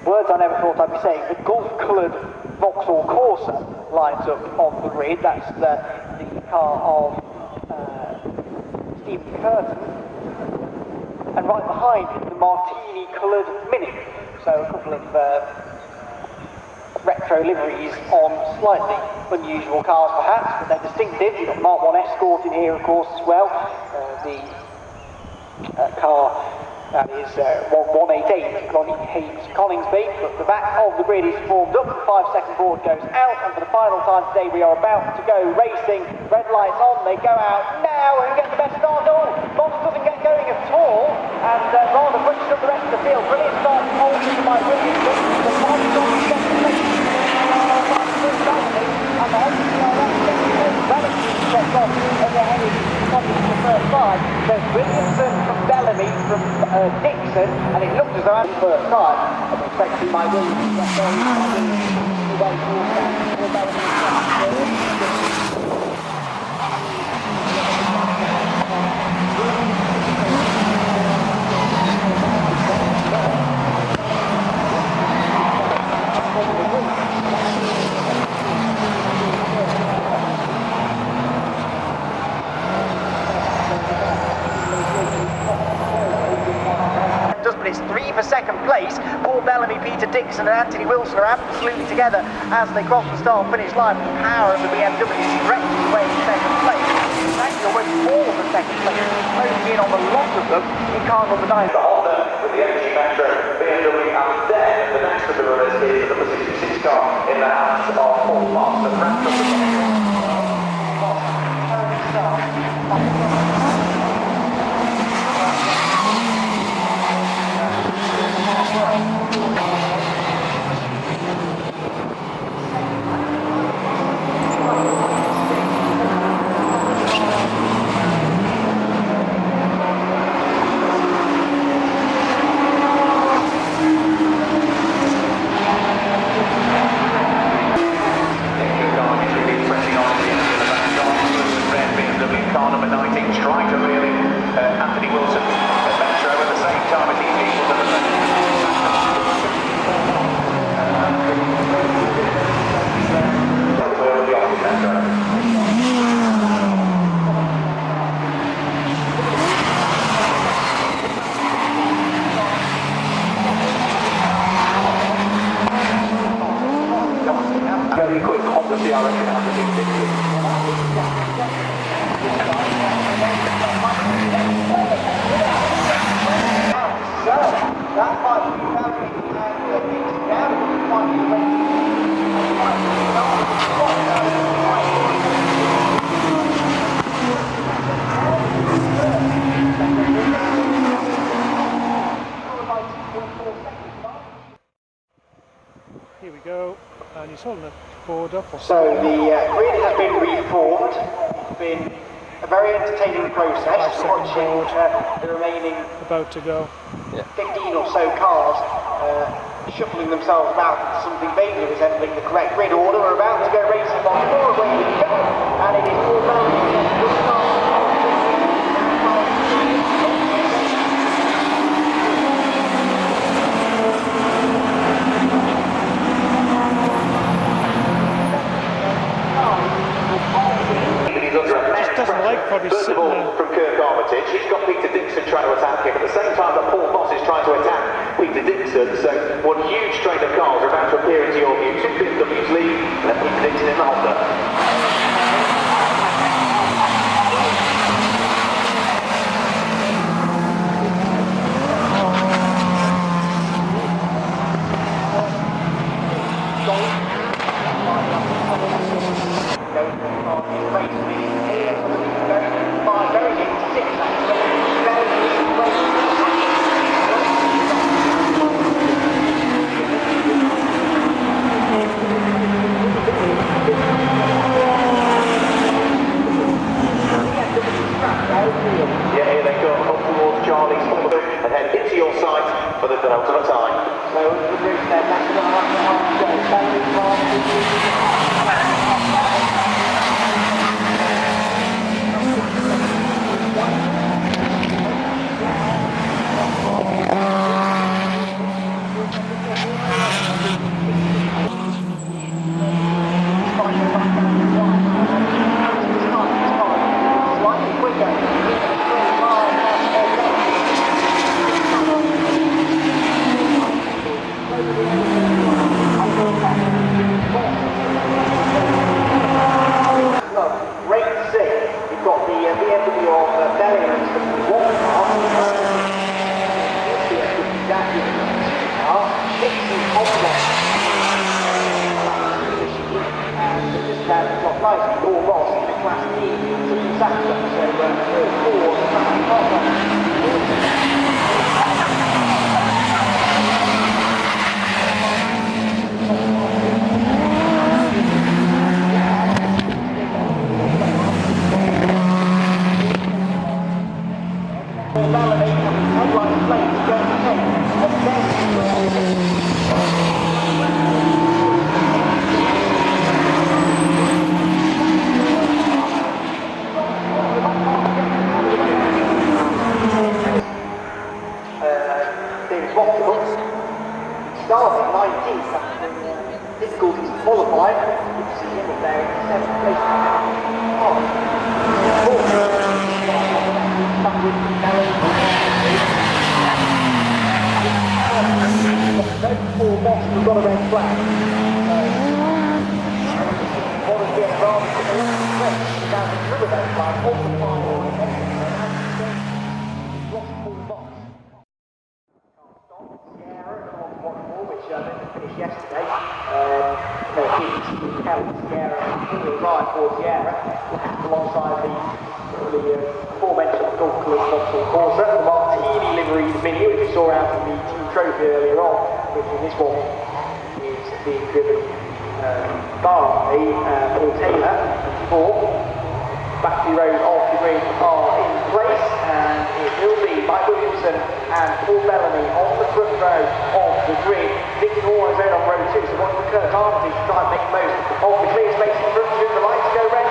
words I never thought I'd be saying, the Gulf-coloured Vauxhall Corsa lines up on the grid. That's the car of Stephen Curtin. And right behind it, the Martini-coloured Mini. So a couple of retro liveries on slightly unusual cars perhaps, but they're distinctive. You've got Mark 1 Escort in here of course as well. The car that is 188 Connie Hayes Coningsby, but the back of the grid is formed up, the 5-second board goes out, and for the final time today we are about to go racing. Red lights on, they go out now. Who gets the best start? Oh, Moss doesn't get going at all, and rather pushes up the rest of the field. Brilliant start from Holden by Williamson. The Moss on the second place. And the Holden relatively checked off as they're heading to the first side. There's Williamson from Bellamy from Dixon, and it looks as though I'm first time. I'm expecting my Williamson to get going. But it's 3 for second place. Paul Bellamy, Peter Dixon and Anthony Wilson are absolutely together as they cross the start-finish line. The power of the BMW stretches away in second place. It's actually almost 4 for second place. Closing in on the lot of them in car number 9. The Honda with the MG Metro, BMW, and then the next of the runners is the number 66 car in the hands of Paul Moss. The rest of the Anthony Wilson, Metro at the same time as these very quick Honda CRS That might be Here we go, and he's holding the board up. So the grid has been reformed. It's been a very entertaining process watching the remaining about to go. 15 or so cars shuffling themselves about into something vaguely resembling the correct grid order. We're about to go racing on four, away we go, and it is all down. First of all, from Kirk Armitage, he's got Peter Dixon trying to attack him at the same time that Paul Moss is trying to attack Peter Dixon. So one huge train of cars are about to appear into your view. Two BMWs lead, and then Peter Dixon in the Honda. of Bellingham to the one car. Exactly the car. Dixon Cadwell. And just down the top right, Paul Ross in the Class D City Saturday. So 4 on the starting 19th after difficulties to qualify. You can see him up there in 7th place. Paul Moss has got a red flag. What has been rather down the middle of that flag, on the final. Finished yesterday. Stephen Kelly, Sierra, all-wheel drive for Sierra, alongside the aforementioned Golf Club Vauxhall Corsa, the Martini liveried Mini, which we saw out in the team trophy earlier on, which in this one is being driven by Paul Taylor. And 4 Battery Road off the grid are in place, and it will be Mike Williamson and Paul Bellamy on the front row of the grid. Victor Hall is on row 2, so one for Kirk Armitage to try and make most of the clear space in front of him. The lights go red.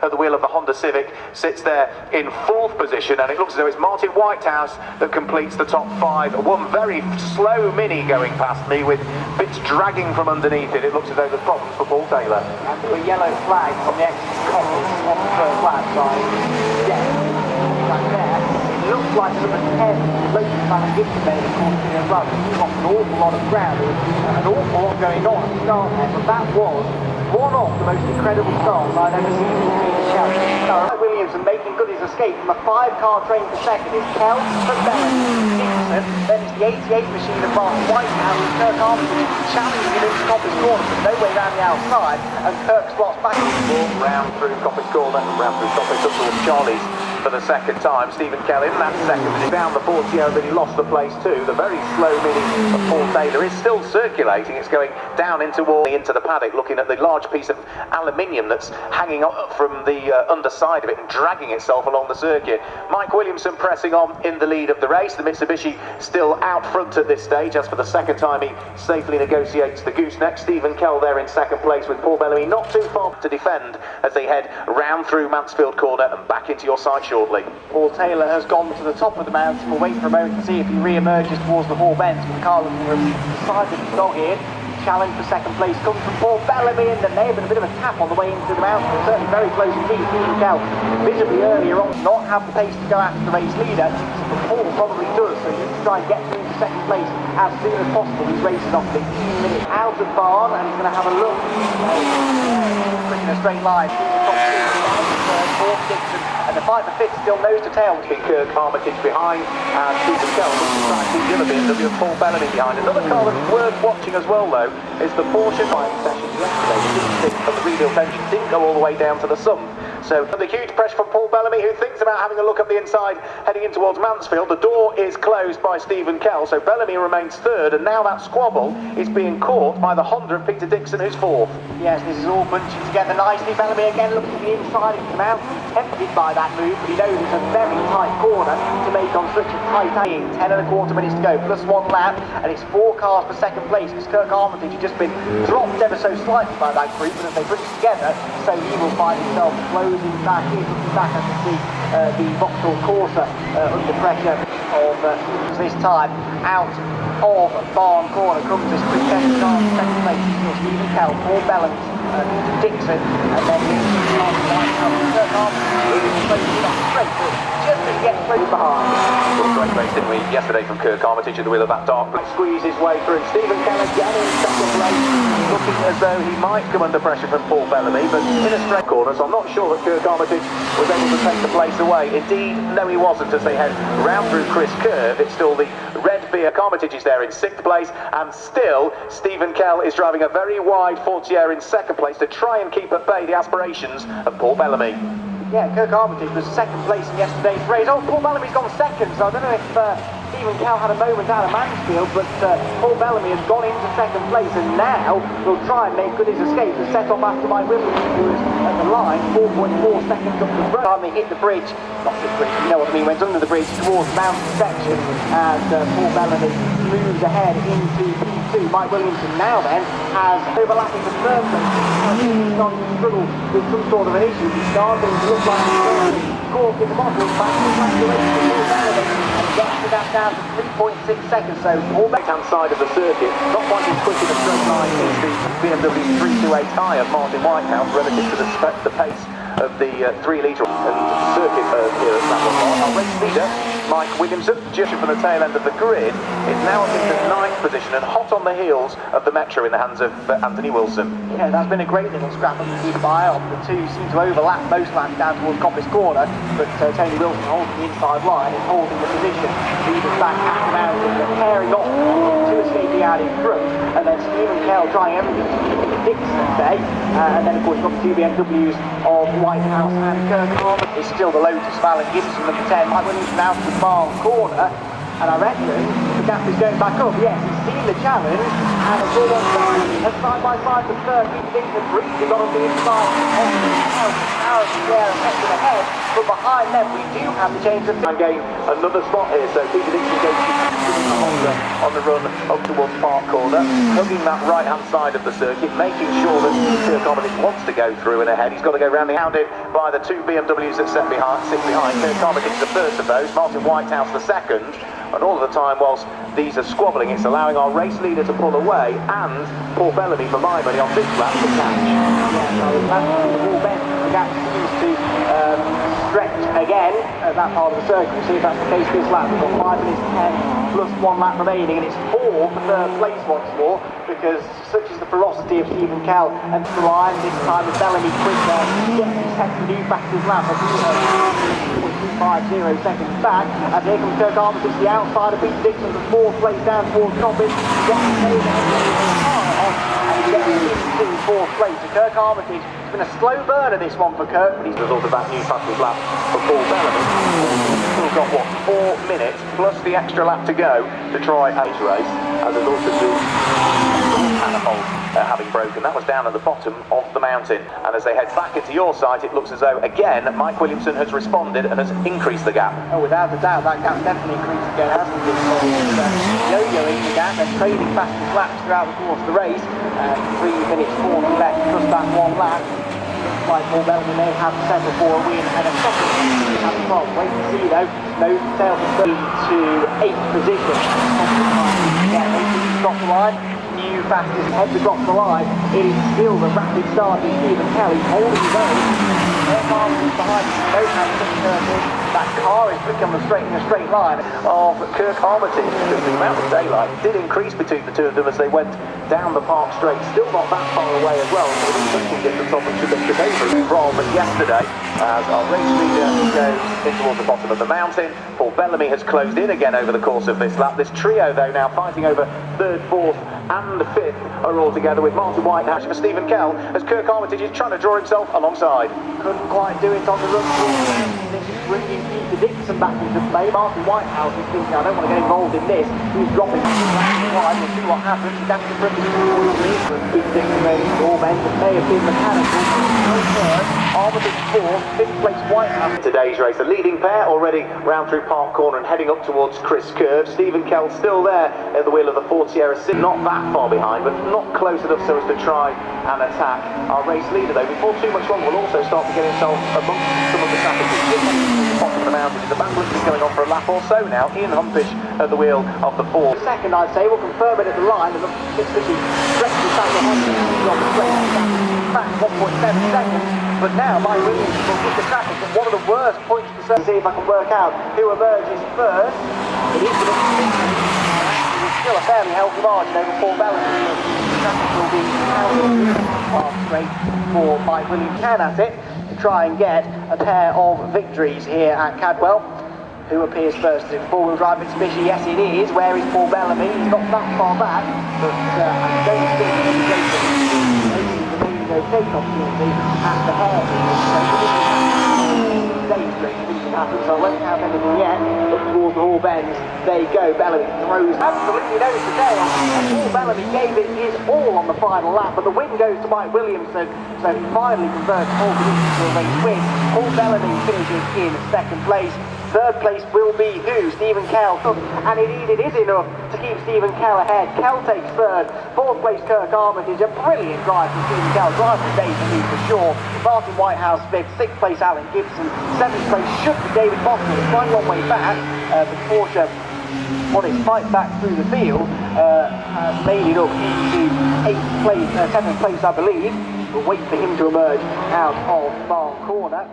At the wheel of the Honda Civic, sits there in 4th position, and it looks as though it's Martin Whitehouse that completes the top 5. One very slow Mini going past me with bits dragging from underneath it. It looks as though there's problems for Paul Taylor. And a yellow flag on the exit on the first lap side. Yeah, right there. It looks like number 10, Logan Van Gittenberg, of course, in a run. He's lost an awful lot of ground. An awful lot going on at the start there, but that was one of the most incredible starts I've ever seen in the Chelsea. Williamson making good his escape from a 5-car train per second is Kell, from Bellamy, Dixon, then it's the 88 machine of Martin Whitehouse, and Kirk Armitage challenging him into Coppice Corner, but no way round the outside, and Kirk slots back in the ball. Round through Coppice Corner, round through Coppice up towards Charlie's for the second time. Stephen Kell in that second minute down the Fortier, but he lost the place too. The very slow Mini of Paul Taylor is still circulating. It's going down into the paddock, looking at the large piece of aluminium that's hanging up from the underside of it and dragging itself along the circuit. Mike Williamson pressing on in the lead of the race. The Mitsubishi still out front at this stage, as for the second time he safely negotiates the gooseneck. Stephen Kell there in second place with Paul Bellamy not too far to defend as they head round through Mansfield Corner and back into your sight shortly. Paul Taylor has gone to the top of the mountain. We'll wait for a moment to see if he re-emerges towards the Hall Bends, with the car looking decidedly dog-eared. Challenge for second place comes from Paul Bellamy, and there may have been a bit of a tap on the way into the mountain, certainly very close indeed. Stephen Kell visibly earlier on not have the pace to go after the race leader, but Paul probably does, so he needs to try and get through to second place as soon as possible. He's racing off 15 minutes out of barn, and he's going to have a look in a straight line. Fourth, Dixon, and the fight for fifth still nose to tail between Kirk Armitage behind and Stephen Kell trying to the other BMW of Paul Bellamy behind. Another car that's worth watching as well though is the Porsche session yesterday. The didn't stick from the rebuild bench, didn't go all the way down to the sump. So the huge pressure from Paul Bellamy, who thinks about having a look up the inside heading in towards Mansfield. The door is closed by Stephen Kell, so Bellamy remains third, and now that squabble is being caught by the Honda of Peter Dixon, who's fourth. Yes, this is all bunching together nicely. Bellamy again looking to the inside of the mountain, tempted by that move, but he knows it's a very tight corner to make on such a tight lane. 10.25 minutes to go, plus 1 lap, and it's 4 cars for second place, because Kirk Armitage has just been dropped ever so slightly by that group, and as they put it together, so he will find himself closing back in, looking back as we see the Vauxhall Corsa under pressure of this time out of Barn Corner comes this quick second place. Stephen Kell, Paul Bellamy, Dixon, and then just to get through behind. What a great race, didn't we? Yesterday from Kirk Armitage at the wheel of that dark. Squeeze his way through. Stephen Kell again in second place, looking as though he might come under pressure from Paul Bellamy, but in a straight corner, so I'm not sure that Kirk Armitage was able to take the place away. Indeed, no he wasn't, as they head round through Chris Curve. It's still the red beer. Armitage is there in 6th place, and still Stephen Kell is driving a very wide Fortier in 2nd place to try and keep at bay the aspirations of Paul Bellamy. Yeah, Kirk Armitage was 2nd place in yesterday's race. Oh, Paul Bellamy's gone 2nd, so I don't know if Stephen Kell had a moment out of Mansfield, but Paul Bellamy has gone into 2nd place and now will try and make good his escape and set off after Mike Williams, who was at the line 4.4 seconds up the road. Time they hit the bridge, not the bridge, you know what I mean, went under the bridge towards the mountain section, and Paul Bellamy moves ahead into P2. Mike Williamson now then has overlapping the third place. He's starting to struggle with some sort of an issue. He's starting to look like he's cork in the bottle. Back to Paul Bellamy and gets to that down to 3.6 seconds. So all right-hand side of the circuit, not quite as quick in a straight line as the BMW 328i of Martin Whitehouse relative to the pace of the 3-litre and circuit here at Cadwell. Our race leader, Mike Williamson, just from the tail end of the grid, is now up into 9th position and hot on the heels of the Metro in the hands of Anthony Wilson. Yeah, that's been a great little scrap of the keep eye on. The two seem to overlap most laps down towards Coppice Corner, but Tony Wilson holding the inside line and holding the position. Leaders back at the mountain, but tearing off to escaping out in front, and then Stephen Kell trying everything to keep Dixon at bay, and then of course you've got the two BMWs of Whitehouse and Kirk Armitage. It's still the Lotus of Alan Gibson, number 10. Mike Williamson out to the Barn Corner, and I reckon the gap is going back up. Yes, he's seen the challenge, and it's all on side by side with third. Peter Dixon briefly got on the inside of the house, Aaron Pierre and Hector ahead, but behind them we do have the change of And gain another spot here, so Peter Dixon goes on the run up towards Park Corner, hugging that right-hand side of the circuit, making sure that Kirk Armitage wants to go through and ahead. He's got to go round the hounded by the two BMWs that sit behind. Kirk Armitage the first of those, Martin Whitehouse the second, and all of the time whilst these are squabbling, it's allowing our race leader to pull away and Paul Bellamy, for my money, on this lap to catch. The gap seems to stretch again at that part of the circuit. We'll see if that's the case this lap. We've got 5 minutes 10 plus 1 lap remaining, and it's 4 for third place once more, because such is the ferocity of Stephen Kell and the line this time with Bellamy quicker. He sets the new fastest lap of 2.250 seconds back, and here comes Kirk Armitage, the outside of Peter Dixon, the 4th place down towards Coppice. He gets the same and he gets into 4th place. So Kirk Armitage, it's been a slow burner this one for Kirk, but he's the result of that new fastest lap for Paul Bellamy. Still got, what, 4 minutes plus the extra lap to go to try a race as a result of the manifold having broken. That was down at the bottom of the mountain, and as they head back into your sight, it looks as though again Mike Williamson has responded and has increased the gap. Oh, without a doubt, that gap's definitely increased again, hasn't it? Yo-yoing the gap and trading fastest laps throughout the course of the race. 3 minutes 40 left plus that 1 lap. Looks like Paul Bellamy may have to settle for a win and a second at the top. Wait to see though. No tail to 8th position. Yeah, drop the line. New fastest head to drop the line. It is still the rapid start in Stephen Kelly holding his own. Behind that car is quick on the straight in a straight line of Kirk Armitage, because the amount of daylight did increase between the two of them as they went down the Park Straight. Still not that far away as well, so a little difference on the trajectory from yesterday as our race leader goes in towards the bottom of the mountain. Paul Bellamy has closed in again over the course of this lap. This trio though now fighting over 3rd, 4th and 5th are all together with Martin Whitehouse for Stephen Kell as Kirk Armitage is trying to draw himself alongside. Couldn't quite do it on the run. This is bringing Peter Dixon back into play. Martin Whitehouse is thinking, I don't want to get involved in this. He's dropping wide. We'll see what happens. He's after Peter Dixon maybe all men. It may have been mechanical. Armitage 4th, 5th place Whitehouse. Today's race, a leading pair already round through Park Corner and heading up towards Chris Curve. Stephen Kell still there at the wheel of the Fortier, not that far behind, but not close enough so as to try and attack our race leader though. Before too much longer, will also start to get himself amongst some of the traffic. The bottom of the mountain is a bad going on for a lap or so now. Ian Humpish at the wheel of the fourth. Second, I'd say, we'll confirm it at the line, and Mitsubishi stretches back ahead on the straight back 1.7 seconds. But now Mike Williams will hit the traffic at one of the worst points to see if I can work out who emerges first. It is still a fairly healthy margin over Paul Bellamy. The traffic will be out straight for Mike Williams. Can at it to try and get a pair of victories here at Cadwell. Who appears first in four-wheel drive Mitsubishi? Yes, it is. Where is Paul Bellamy? He's not that far back, but I don't think he's going to remaining okay opportunity at the hair. So I won't have anything yet, but towards the Hall Bends, there you go, Bellamy throws absolutely no today, and Paul Bellamy gave it his all on the final lap, but the win goes to Mike Williamson, so he finally converts Paul Williamson to a race win. Paul Bellamy finishes in second place. Third place will be who? Stephen Kell. And indeed it is enough to keep Stephen Kell ahead. Kell takes third. Fourth place Kirk Armitage. A brilliant drive from Stephen Kell. Drive the day for me for sure. Martin Whitehouse fifth. Sixth place Alan Gibson. Seventh place should be David Boston. It's quite a long way back. But Porsche, on its fight back through the field, has made it up into 7th place I believe. We'll wait for him to emerge out of Barn Corner.